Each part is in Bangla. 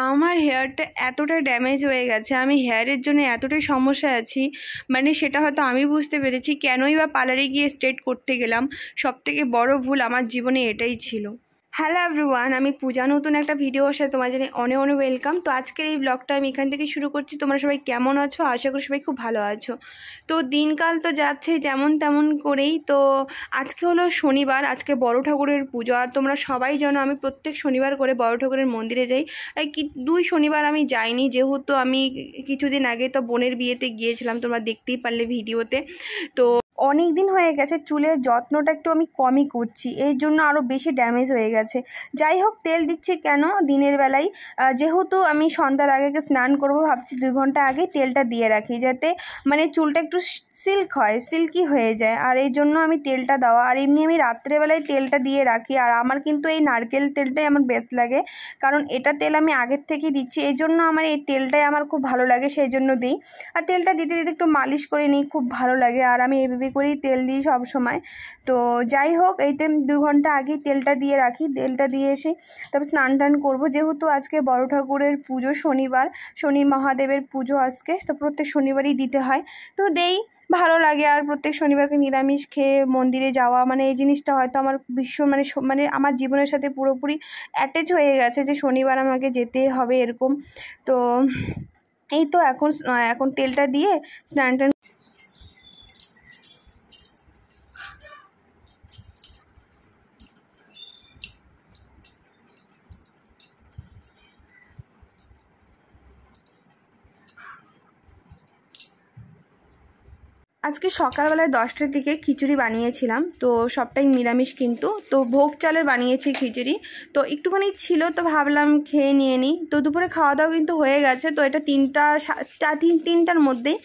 আমার হেয়ারটা এতটা ড্যামেজ হয়ে গেছে, আমি হেয়ারের জন্য এতটাই সমস্যা আছি, মানে সেটা হয়তো আমি বুঝতে পেরেছি কেনই বা পার্লারে গিয়ে স্ট্রেট করতে গেলাম। সবথেকে বড় ভুল আমার জীবনে এটাই ছিল। হ্যালো এভরিওয়ান, আমি পূজা, নতুন একটা ভিডিওর সাথে তোমার জানি অনেক অনেক ওয়েলকাম। তো আজকের এই ব্লগটা আমি এখান থেকে শুরু করছি। তোমরা সবাই কেমন আছো? আশা করি সবাই খুব ভালো আছো। তো দিনকাল তো যাচ্ছে যেমন তেমন করেই। তো আজকে হলো শনিবার, আজকে বড় ঠাকুরের পুজো। আর তোমরা সবাই জানো আমি প্রত্যেক শনিবার করে বড় ঠাকুরের মন্দিরে যাই। দুই শনিবার আমি যাইনি, যেহেতু আমি কিছুদিন আগে তো বোনের বিয়েতে গিয়েছিলাম, তোমরা দেখতেই পারলে ভিডিওতে। তো অনেক দিন হয়ে গেছে চুলের যত্নটা একটু আমি কমই করছি, এই জন্য আরও বেশি ড্যামেজ হয়ে গেছে। যাই হোক, তেল দিচ্ছি কেন দিনের বেলায়, যেহেতু আমি সন্ধ্যার আগে স্নান করব, ভাবছি 2 ঘন্টা আগে তেলটা দিয়ে রাখি, যাতে মানে চুলটা একটু সিল্কি হয়ে যায়। আর এই জন্য আমি তেলটা দেওয়া। আর এমনি আমি রাত্রেবেলায় তেলটা দিয়ে রাখি। আর আমার কিন্তু এই নারকেল তেলটাই আমার বেস্ট লাগে, কারণ এটা তেল আমি আগের থেকেই দিচ্ছি, এই জন্য আমার এই তেলটাই আমার খুব ভালো লাগে, সেই জন্য দিই। আর তেলটা দিতে দিতে একটু মালিশ করে নিই, খুব ভালো লাগে। আর আমি এইভাবে করেই তেল দিই সব সময়। তো যাই হোক, এইতে 2 ঘন্টা আগেই তেলটা দিয়ে রাখি। তেলটা দিয়ে এসে তারপর স্নান টান করবো, যেহেতু আজকে বড় ঠাকুরের পুজো, শনিবার, শনি মহাদেবের পুজো আজকে, তো প্রত্যেক শনিবারই দিতে হয়, তো দেই, ভালো লাগে। আর প্রত্যেক শনিবারকে নিরামিষ খেয়ে মন্দিরে যাওয়া, মানে এই জিনিসটা হয়তো আমার মানে আমার জীবনের সাথে পুরোপুরি অ্যাটাচ হয়ে গেছে, যে শনিবার আমাকে যেতে হবে এরকম। তো এই তো এখন তেলটা দিয়ে স্নান টান। আজকে সকালবেলায় 10টার দিকে খিচুড়ি বানিয়েছিলাম, তো সবটাই নিরামিষ কিন্তু। তো ভোগ চালের বানিয়েছি খিচুড়ি, তো একটুখানি ছিল, তো ভাবলাম খেয়ে নিয়ে নিই। তো দুপুরে খাওয়া দাওয়া কিন্তু হয়ে গেছে। তো এটা 3টার মধ্যেই।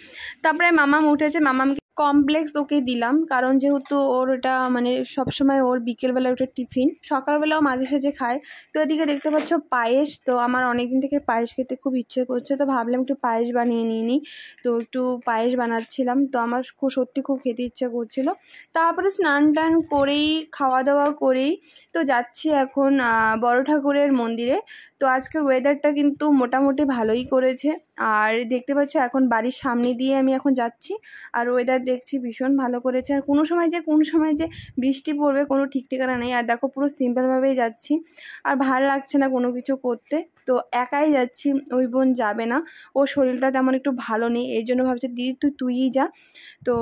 তারপরে মামাম উঠেছে, মামামকে কমপ্লেক্স ওকে দিলাম, কারণ যেহেতু ওর ওটা মানে সবসময় ওর বিকেলবেলা ওটা টিফিন, সকালবেলাও মাঝে সাঝে খায়। তো এদিকে দেখতে পাচ্ছ পায়েস, তো আমার অনেকদিন থেকে পায়েস খেতে খুব ইচ্ছে করছে, তো ভাবলাম একটু পায়েস বানিয়ে নিয়ে নিই। তো একটু পায়েস বানাচ্ছিলাম, তো আমার সত্যি খুব খেতে ইচ্ছে করছিল। তারপরে স্নান টান করেই খাওয়া দাওয়া করেই তো যাচ্ছি এখন বড় ঠাকুরের মন্দিরে। তো আজকের ওয়েদারটা কিন্তু মোটামুটি ভালোই করেছে। আর দেখতে পাচ্ছ এখন বাড়ির সামনে দিয়ে আমি এখন যাচ্ছি, আর ওয়েদার দেখছি ভীষণ ভালো করেছে। আর কোন সময় যে বৃষ্টি পড়বে কোনো ঠিক ঠিকানা নেই। আর দেখো পুরো সিম্পলভাবেই যাচ্ছি, আর ভালো লাগছে না কোনো কিছু করতে। তো একাই যাচ্ছি, ওই বোন যাবে না, ওর শরীরটা তেমন একটু ভালো নেই, এই জন্য ভাবছি দিদি তুইই যা। তো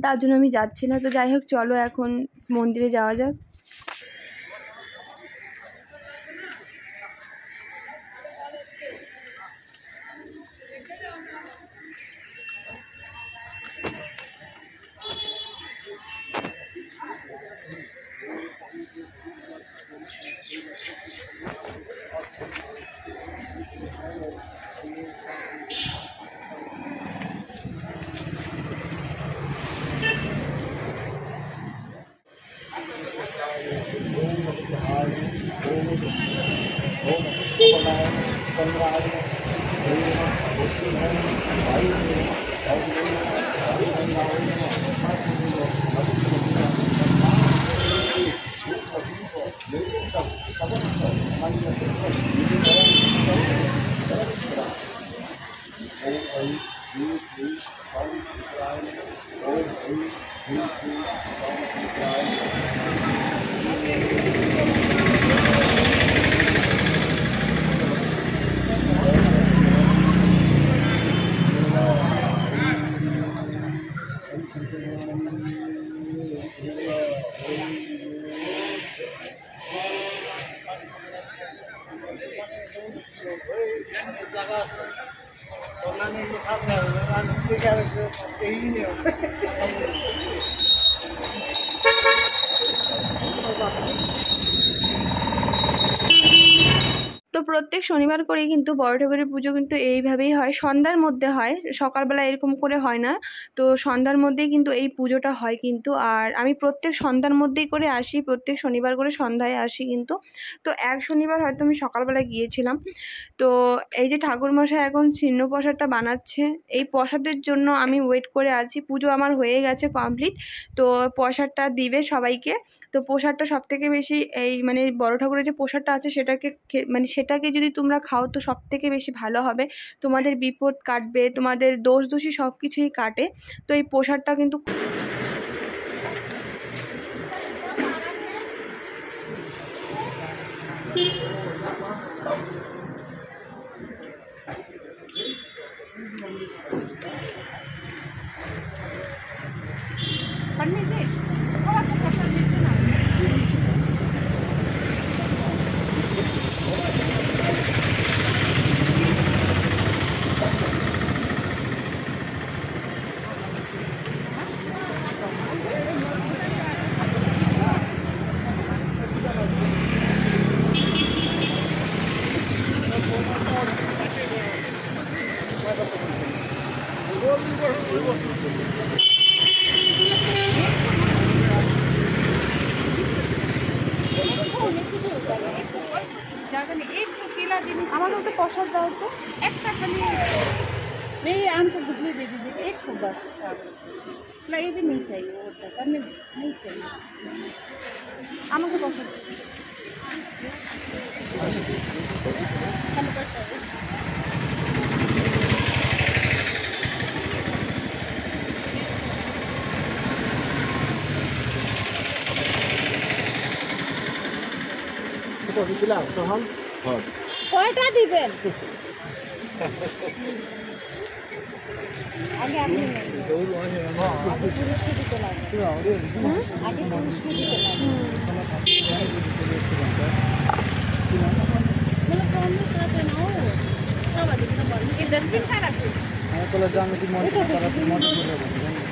তার জন্য আমি যাচ্ছি না। তো যাই হোক, চলো এখন মন্দিরে যাওয়া যাক। তো প্রত্যেক শনিবার করে কিন্তু বড় ঠাকুরের পুজো কিন্তু এইভাবেই হয়, সন্ধ্যার মধ্যে হয়, সকালবেলা এরকম করে হয় না। তো সন্ধ্যার মধ্যেই কিন্তু এই পুজোটা হয় কিন্তু। আর আমি প্রত্যেক সন্ধ্যার মধ্যেই করে আসি, প্রত্যেক শনিবার করে সন্ধ্যায় আসি কিন্তু। তো এক শনিবার হয়তো আমি সকালবেলা গিয়েছিলাম। তো এই যে ঠাকুরমশাই এখন ছিন্ন প্রসাদটা বানাচ্ছে, এই প্রসাদের জন্য আমি ওয়েট করে আছি। পুজো আমার হয়ে গেছে কমপ্লিট, তো প্রসাদটা দিবে সবাইকে। তো প্রসাদটা সবথেকে বেশি এই মানে বড় ঠাকুরের যে প্রসাদটা আছে সেটাকে প্রসাদটাকে যদি তোমরা খাও তো সব থেকে বেশি ভালো হবে, তোমাদের বিপদ কাটবে, তোমাদের দোষ দোষী সব কিছুই কাটে। তো এই প্রসাদটা কিন্তু আমাকে ওটা প্রসাদ দাও তো, একটা খালি आम को गुटली दे दीजिए, एक को बस। ये भी नहीं चाहिए, वो करने नहीं चाहिए। आम को प्रसाद কয়টা দিবেন? আগে আপনি আগে পুরুষকে দিতে লাগবে, আগে পুরুষকে দিতে লাগবে। मतलब प्रॉमिस ना से ना हो तब आदि ना बोल ये डस्टबिन का रखो मैं तो लगा मैं की मॉड कर रहा हूं, मॉड कर रहा हूं।